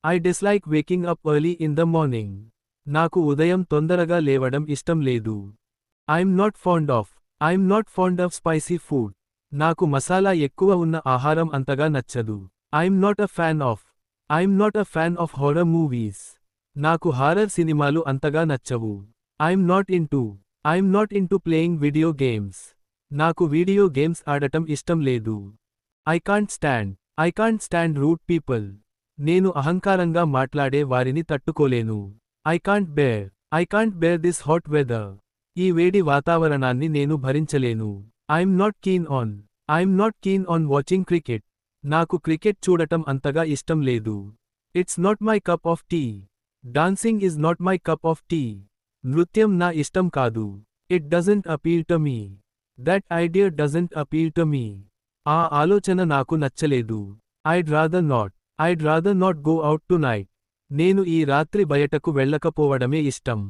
I dislike waking up early in the morning. నాకు ఉదయం తొందరగా లేవడం ఇష్టం లేదు. I'm not fond of spicy food. నాకు మసాలా ఎక్కువ ఉన్న ఆహారం అంతగా నచ్చదు. I'm not a fan of horror movies. నాకు హారర్ సినిమాలు అంతగా నచ్చవు. I'm not into playing video games. నాకు వీడియో గేమ్స్ ఆడటం ఇష్టం లేదు. I can't stand rude people. నేను అహంకారంగా మాట్లాడే వారిని తట్టుకోలేను. I can't bear this hot weather. ఈ వేడి వాతావరణాన్ని నేను భరించలేను. I'm not keen on watching cricket. నాకు క్రికెట్ చూడటం అంతగా ఇష్టం లేదు. It's not my cup of tea. Dancing is not my cup of tea. నృత్యం నా ఇష్టం కాదు. It doesn't appeal to me. That idea doesn't appeal to me. ఆ ఆలోచన నాకు నచ్చలేదు. I'd rather not go out tonight. నేను ఈ రాత్రి బయటకు వెళ్ళకపోవడమే ఇష్టం.